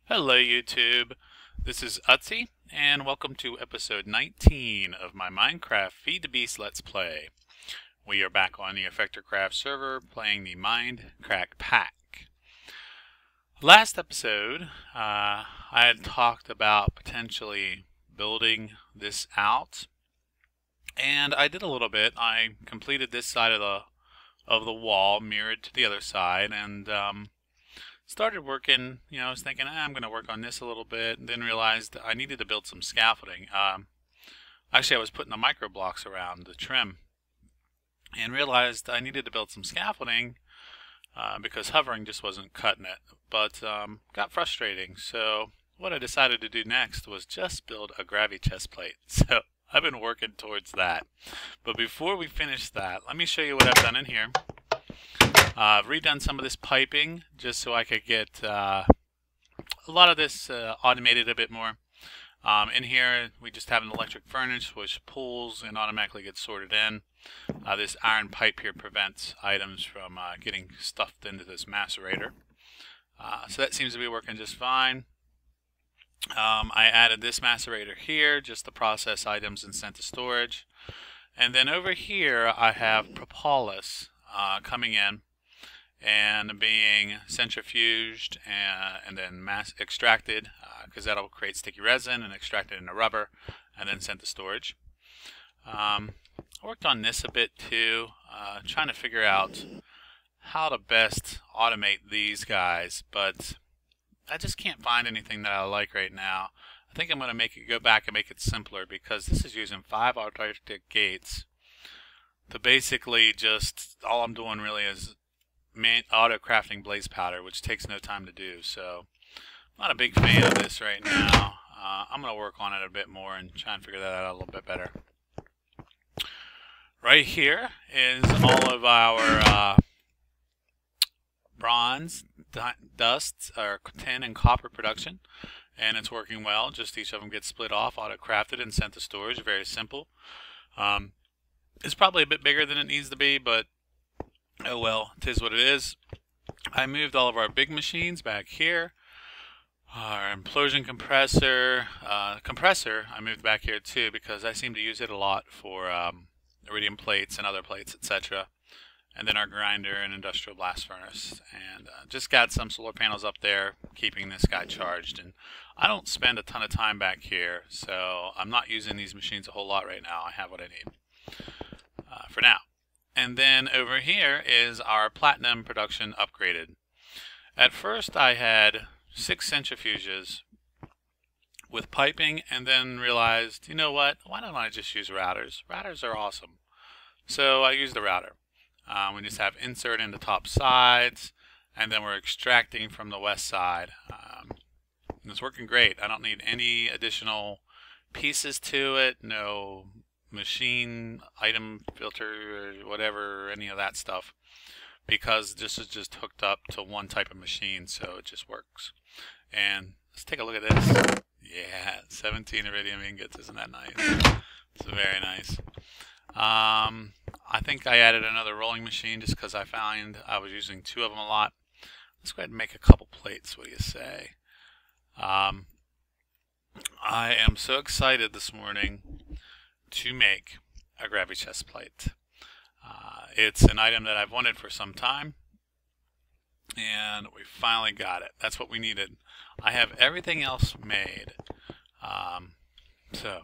Hello YouTube, this is Oetzi, and welcome to episode 19 of my Minecraft Feed the Beast Let's Play. We are back on the Effector Craft server playing the Mindcrack pack. Last episode, I had talked about potentially building this out, and I did a little bit. I completed this side of the wall mirrored to the other side, and started working. I was thinking, I'm going to work on this a little bit, and then realized I needed to build some scaffolding. Actually, I was putting the micro blocks around the trim, and realized I needed to build some scaffolding because hovering just wasn't cutting it. But got frustrating, so what I decided to do next was just build a GraviChestPlate. So I've been working towards that. But before we finish that, let me show you what I've done in here. I've redone some of this piping just so I could get a lot of this automated a bit more. In here we just have an electric furnace which pulls and automatically gets sorted in. This iron pipe here prevents items from getting stuffed into this macerator. So that seems to be working just fine. I added this macerator here just to process items and sent to storage. And then over here I have propolis coming in and being centrifuged and then extracted because that'll create sticky resin and extracted into rubber and then sent to storage. I worked on this a bit too, trying to figure out how to best automate these guys, but I just can't find anything that I like right now. I think I'm going to go back and make it simpler because this is using 5 automatic gates to basically just, all I'm doing really is auto crafting blaze powder, which takes no time to do. So I'm not a big fan of this right now. I'm going to work on it a bit more and try and figure that out a little bit better. Right here is all of our bronze, dust, or tin and copper production, and it's working well. Just each of them gets split off, auto crafted, and sent to storage. Very simple. It's probably a bit bigger than it needs to be, but oh well, it is what it is. I moved all of our big machines back here. Our implosion compressor, I moved back here too because I seem to use it a lot for iridium plates and other plates, etc. And then our grinder and industrial blast furnace. And just got some solar panels up there keeping this guy charged. And I don't spend a ton of time back here, so I'm not using these machines a whole lot right now. I have what I need for now. And then over here is our platinum production upgraded. At first I had 6 centrifuges with piping, and then realized, you know what, why don't I just use routers? Routers are awesome. So I used the router. We just have insert in the top sides, and then we're extracting from the west side. And it's working great. I don't need any additional pieces to it, no machine item filter or whatever, any of that stuff, because this is just hooked up to one type of machine, so it just works. And let's take a look at this. Yeah, 17 iridium ingots. Isn't that nice? It's very nice. I think I added another rolling machine just because I found I was using 2 of them a lot. Let's go ahead and make a couple plates. What do you say? I am so excited this morning to make a GraviChestPlate. It's an item that I've wanted for some time, and we finally got it. That's what we needed. I have everything else made. So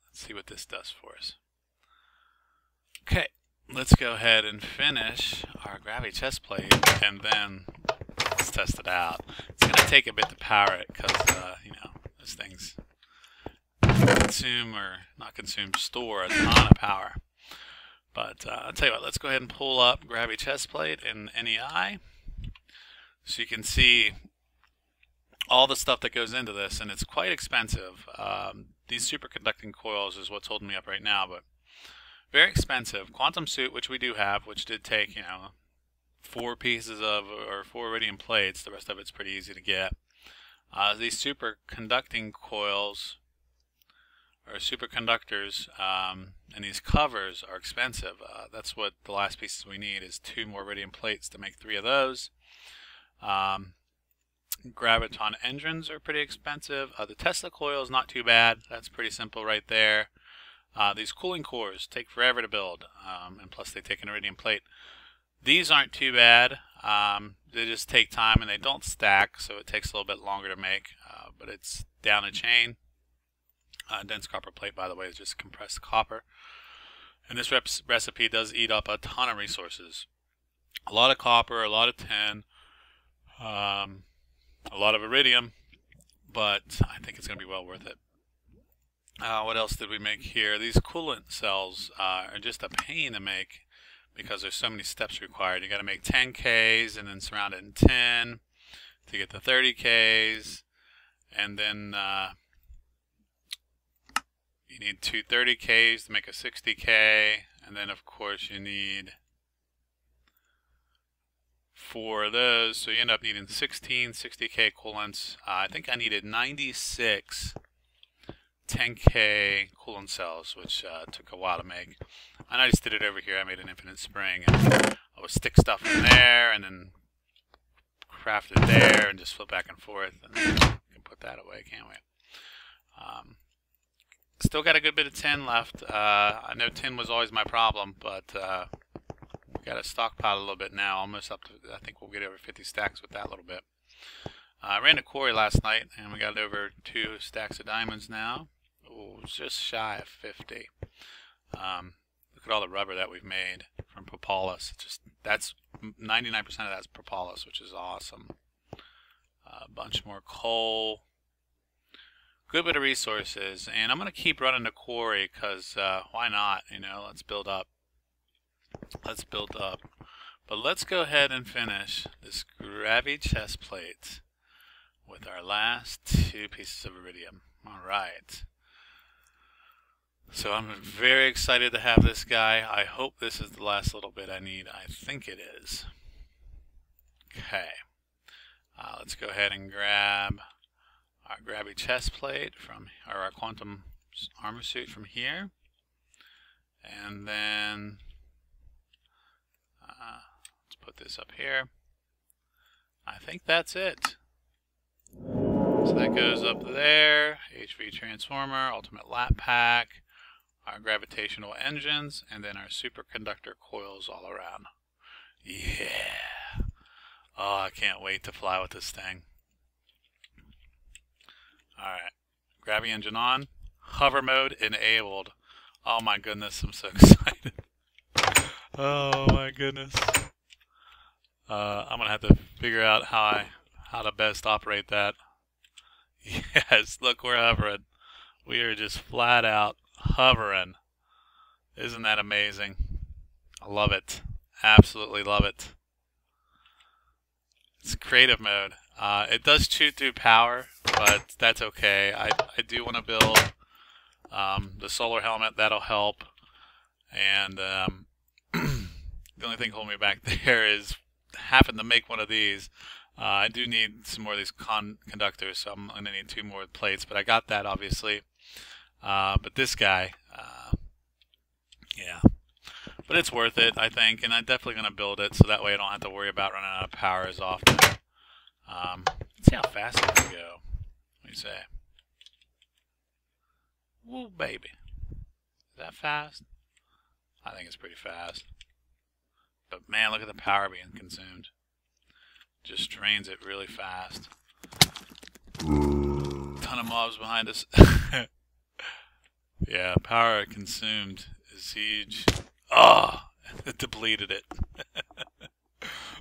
let's see what this does for us. Okay, let's go ahead and finish our GraviChestPlate, and then let's test it out. It's going to take a bit to power it because, those things store a ton of power. But I'll tell you what, let's go ahead and pull up GraviChestPlate in NEI so you can see all the stuff that goes into this, and it's quite expensive. These superconducting coils is what's holding me up right now, but very expensive. Quantum suit, which we do have, which did take, 4 pieces of, or 4 iridium plates. The rest of it's pretty easy to get. These superconducting coils, or superconductors, and these covers are expensive. That's what the last pieces we need is 2 more iridium plates to make 3 of those. Graviton engines are pretty expensive. The Tesla coil is not too bad. That's pretty simple right there. These cooling cores take forever to build, and plus they take an iridium plate. These aren't too bad. They just take time and they don't stack, so it takes a little bit longer to make, but it's down a chain. Dense copper plate, by the way, is just compressed copper. And this recipe does eat up a ton of resources. A lot of copper, a lot of tin, a lot of iridium, but I think it's going to be well worth it. What else did we make here? These coolant cells are just a pain to make because there's so many steps required. You got to make 10 Ks and then surround it in tin to get the 30 Ks, and then you need two 30 Ks to make a 60 K, and then of course you need 4 of those, so you end up needing 16 60K coolants. I think I needed 96 10K coolant cells, which took a while to make. And I just did it over here. I made an infinite spring, and I would stick stuff in there and then craft it there and just flip back and forth, and we can put that away, can't we? Still got a good bit of tin left. I know tin was always my problem, but we got to stockpile a little bit now, almost up to, I think we'll get over 50 stacks with that little bit. I ran a quarry last night, and we got over 2 stacks of diamonds now. Oh, just shy of 50. Look at all the rubber that we've made from propolis. That's 99% of that's propolis, which is awesome. A bunch more coal. Good bit of resources, and I'm going to keep running the quarry because why not? You know, let's build up. Let's build up. But let's go ahead and finish this GraviChestPlate with our last 2 pieces of iridium. All right. So I'm very excited to have this guy. I hope this is the last little bit I need. I think it is. Okay. Let's go ahead and grab our GraviChestPlate from, or our quantum armor suit from here. And then let's put this up here. I think that's it. So that goes up there. HV transformer, ultimate lap pack, our gravitational engines, and then our superconductor coils all around. Yeah. Oh, I can't wait to fly with this thing. Alright. Gravi engine on. Hover mode enabled. Oh my goodness, I'm so excited. Oh my goodness. I'm going to have to figure out how to best operate that. Yes, look, we're hovering. We are just flat out hovering. Isn't that amazing? I love it. Absolutely love it. It's creative mode. It does chew through power, but that's okay. I do want to build the solar helmet. That'll help. And the only thing holding me back there is having to make one of these. I do need some more of these conductors, so I'm going to need 2 more plates, but I got that obviously. But this guy, yeah. But it's worth it, I think, and I'm definitely going to build it so that way I don't have to worry about running out of power as often. Let's see how fast it can go. What do you say? Woo, baby. Is that fast? I think it's pretty fast. But man, look at the power being consumed. Just drains it really fast. Ton of mobs behind us. Yeah, power consumed is huge. Oh, it depleted it.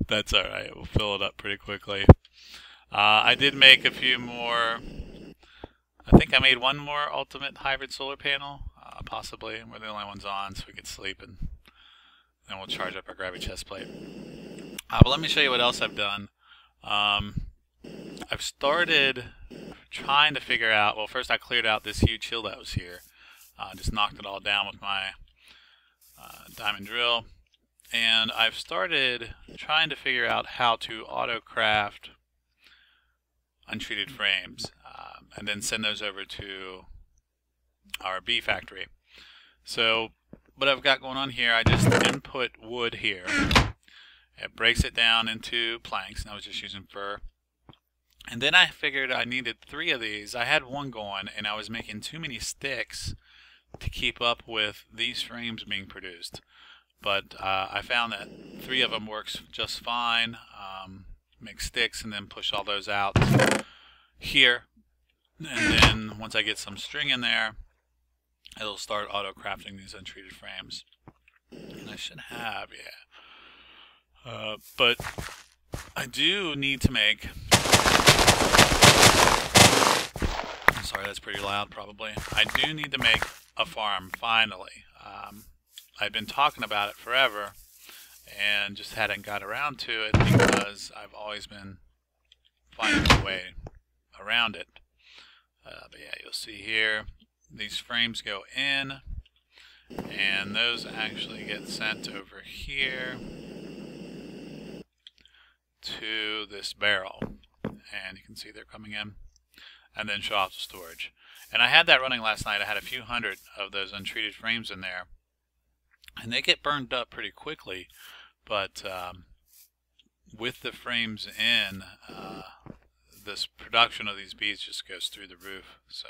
That's alright, we'll fill it up pretty quickly. I did make a few more. I think I made 1 more ultimate hybrid solar panel, possibly. We're the only ones on, so we could sleep, and then we'll charge up our GraviChestPlate. But let me show you what else I've done. I've started trying to figure out, well, first I cleared out this huge hill that was here. Just knocked it all down with my diamond drill. And I've started trying to figure out how to auto-craft untreated frames and then send those over to our bee factory. So what I've got going on here, I just input wood here. It breaks it down into planks, and I was just using fir. And And then I figured I needed 3 of these. I had one going, and I was making too many sticks to keep up with these frames being produced. But I found that 3 of them works just fine. Make sticks and then push all those out here. And then once I get some string in there, it'll start auto-crafting these untreated frames. And I should have, yeah. But I do need to make... Sorry, that's pretty loud probably. I do need to make a farm, finally. I've been talking about it forever and just hadn't got around to it because I've always been finding a way around it. But yeah, you'll see here, these frames go in, and those actually get sent over here to this barrel. And you can see they're coming in, and then shut off the storage. And I had that running last night. I had a few hundred of those untreated frames in there, and they get burned up pretty quickly, but with the frames in, this production of these beads just goes through the roof. So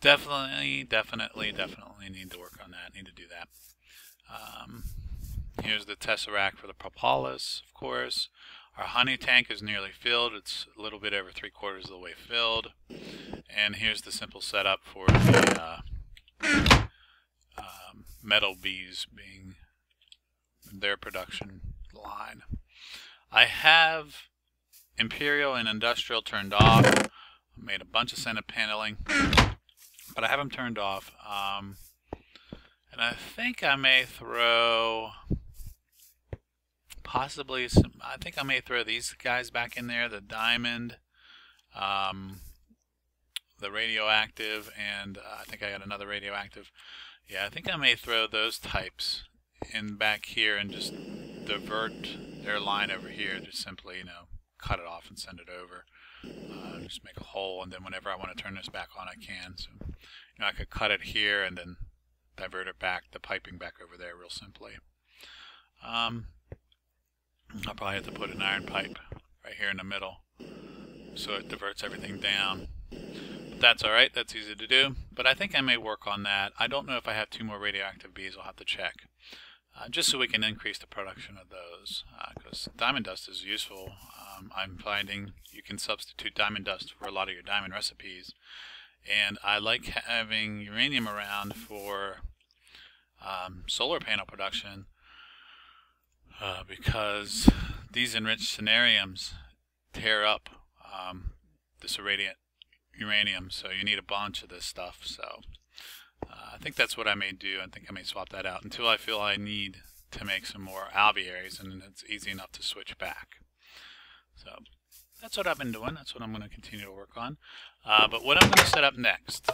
definitely need to work on that, need to do that. Here's the tesseract for the propolis, of course. Our honey tank is nearly filled. It's a little bit over 3/4 of the way filled. And here's the simple setup for the metal bees being their production line. I have Imperial and Industrial turned off. I made a bunch of scented paneling, but I have them turned off. And I think I may throw possibly some, I think I may throw these guys back in there, the diamond, the radioactive, and I think I got another radioactive. Yeah, I think I may throw those types in back here and just divert their line over here. Just simply, cut it off and send it over. Just make a hole, and then whenever I want to turn this back on, I can. So, I could cut it here and then divert it back, the piping back over there real simply. I'll probably have to put an iron pipe right here in the middle so it diverts everything down. But that's alright, that's easy to do. But I think I may work on that. I don't know if I have 2 more radioactive bees, I'll have to check. Just so we can increase the production of those, because diamond dust is useful. I'm finding you can substitute diamond dust for a lot of your diamond recipes. And I like having uranium around for solar panel production, because these enriched samariums tear up this irradiant uranium, so you need a bunch of this stuff. So I think that's what I may do. I think I may swap that out until I feel I need to make some more alvearies, and it's easy enough to switch back. So that's what I've been doing. That's what I'm going to continue to work on. But what I'm going to set up next,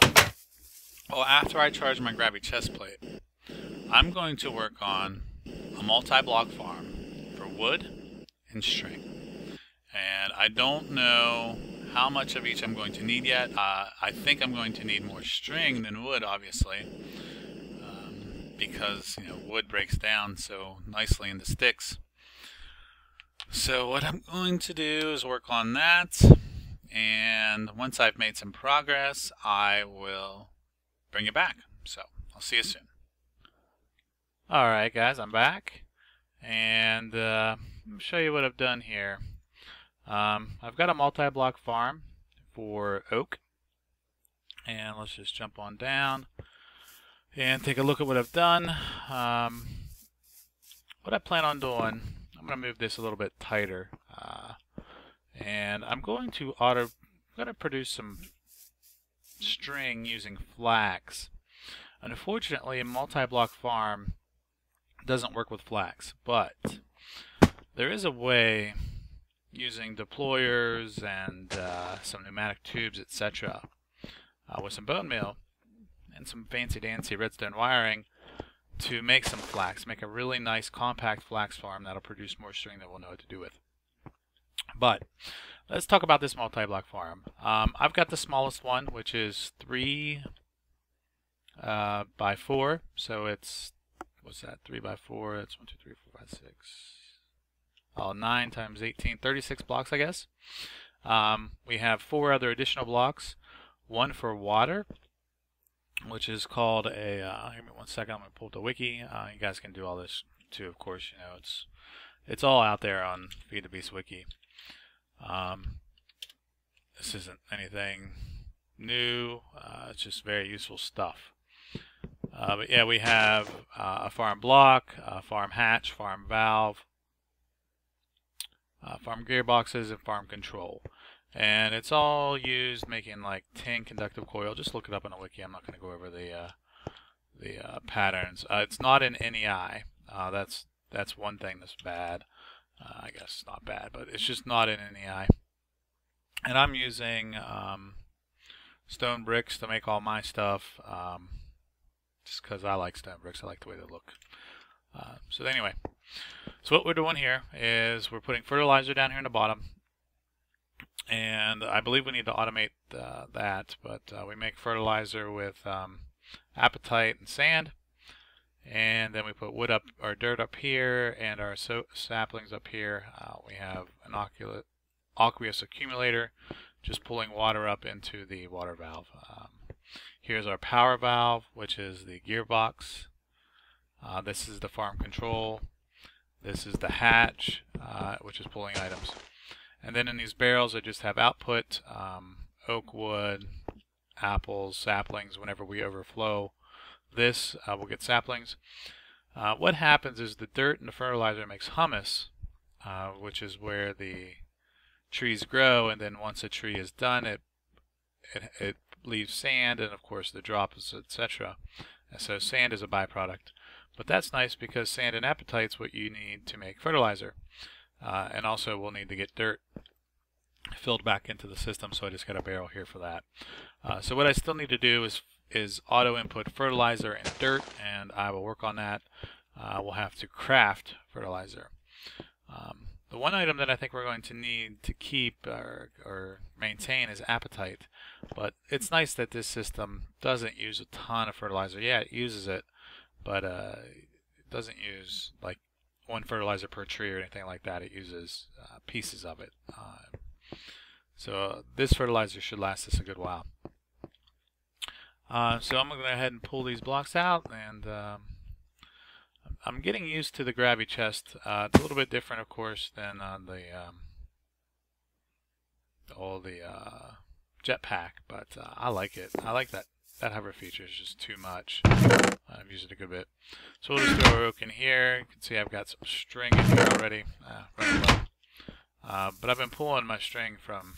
well, after I charge my GraviChestPlate, I'm going to work on a multi-block farm for wood and string. And I don't know how much of each I'm going to need yet. I think I'm going to need more string than wood, obviously, because wood breaks down so nicely in the sticks. So what I'm going to do is work on that, and once I've made some progress, I will bring it back. So I'll see you soon. Alright guys, I'm back, and let me show you what I've done here. I've got a multi-block farm for oak, and let's just jump on down and take a look at what I've done. What I plan on doing, I'm going to move this a little bit tighter, and I'm going to produce some string using flax. Unfortunately, a multi-block farm doesn't work with flax, but there is a way using deployers and some pneumatic tubes, etc., with some bone meal and some fancy-dancy redstone wiring to make some flax, make a really nice compact flax farm that'll produce more string that we'll know what to do with. But let's talk about this multi-block farm. I've got the smallest one, which is 3 by 4, so it's, what's that, 3 by 4, that's 1, 2, 3, 4, 5, 6, 9 times 18, 36 blocks, I guess. We have 4 other additional blocks. One for water, which is called a, give me 1 second, I'm going to pull up the wiki. You guys can do all this too, of course. You know, it's all out there on Feed the Beast wiki. This isn't anything new, it's just very useful stuff. But yeah, we have a farm block, a farm hatch, farm valve, farm gearboxes, and farm control. And it's all used making like 10 conductive coil. Just look it up on the wiki. I'm not going to go over the patterns. It's not in NEI. That's one thing that's bad. I guess not bad, but it's just not in NEI. And I'm using stone bricks to make all my stuff, just because I like stone bricks. I like the way they look. So anyway, so what we're doing here is we're putting fertilizer down here in the bottom, and I believe we need to automate that, but we make fertilizer with apatite and sand, and then we put wood up or dirt up here and our saplings up here. We have an aqueous accumulator just pulling water up into the water valve. Here's our power valve, which is the gearbox. This is the farm control. This is the hatch, which is pulling items. And then in these barrels I just have output, oak wood, apples, saplings. Whenever we overflow this, we'll get saplings. What happens is the dirt and the fertilizer makes humus, which is where the trees grow, and then once a tree is done, it leaves sand and of course the drops, etc. So sand is a byproduct. But that's nice because sand and apatite is what you need to make fertilizer. And also we'll need to get dirt filled back into the system, so I just got a barrel here for that. So what I still need to do is auto input fertilizer and dirt, and I will work on that. We'll have to craft fertilizer. The one item that I think we're going to need to keep or maintain is apatite, but it's nice that this system doesn't use a ton of fertilizer. Yeah, it uses it, but it doesn't use like 1 fertilizer per tree or anything like that. It uses pieces of it. So this fertilizer should last us a good while. So I'm going to go ahead and pull these blocks out, and I'm getting used to the GraviChest. It's a little bit different, of course, than all the jetpack, but I like it. I like that hover feature. Is just too much. I've used it a good bit. So we'll just throw our oak in here. You can see I've got some string in here already. Running low. But I've been pulling my string from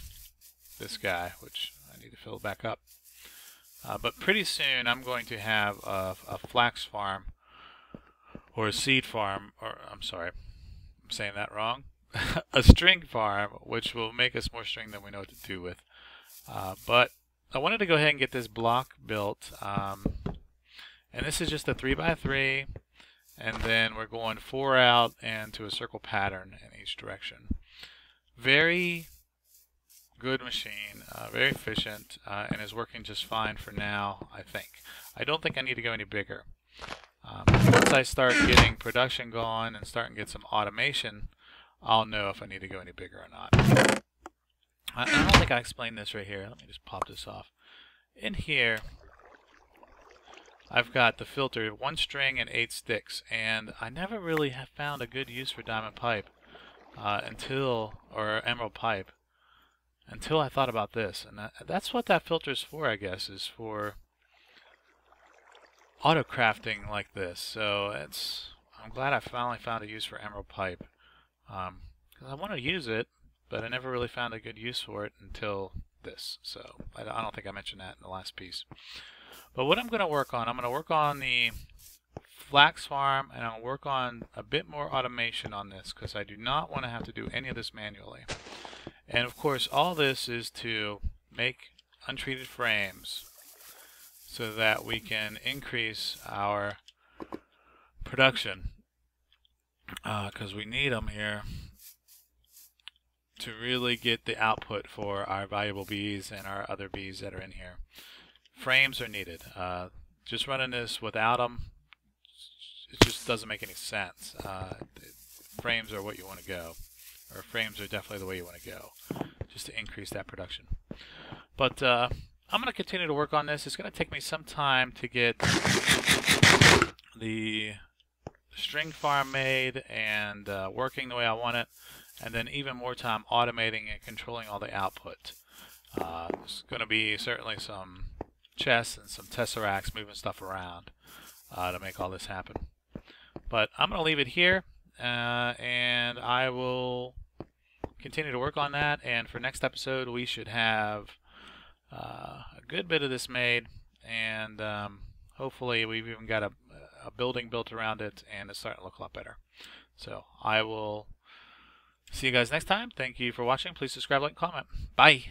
this guy, which I need to fill back up. But pretty soon I'm going to have a flax farm, or a seed farm, or I'm sorry, I'm saying that wrong. A string farm, which will make us more string than we know what to do with. But I wanted to go ahead and get this block built, and this is just a 3x3, and then we're going 4 out and to a circle pattern in each direction. Very good machine, very efficient, and is working just fine for now, I think. I don't think I need to go any bigger. Once I start getting production going and starting to get some automation, I'll know if I need to go any bigger or not. I don't think I explained this right here. Let me just pop this off. In here, I've got the filter, 1 string and 8 sticks, and I never really have found a good use for diamond pipe or emerald pipe until I thought about this. And that's what that filter's for, I guess, is for auto crafting like this. So I'm glad I finally found a use for emerald pipe, because I want to use it, but I never really found a good use for it until this. So I don't think I mentioned that in the last piece. But what I'm going to work on, the Flax Farm, and I'll work on a bit more automation on this, because I do not want to have to do any of this manually. And of course all this is to make untreated frames so that we can increase our production, because we need them here to really get the output for our valuable bees and our other bees that are in here. Frames are needed. Just running this without them, it just doesn't make any sense. Frames are what you want to go, or frames are definitely the way you want to go. just to increase that production. But I'm going to continue to work on this. It's going to take me some time to get the string farm made and working the way I want it, and then even more time automating and controlling all the output. There's going to be certainly some chests and some tesseracts moving stuff around to make all this happen. But I'm going to leave it here, and I will continue to work on that. And for next episode, we should have a good bit of this made, and hopefully we've even got a building built around it, and it's starting to look a lot better. So I will see you guys next time. Thank you for watching. Please subscribe, like, comment. Bye.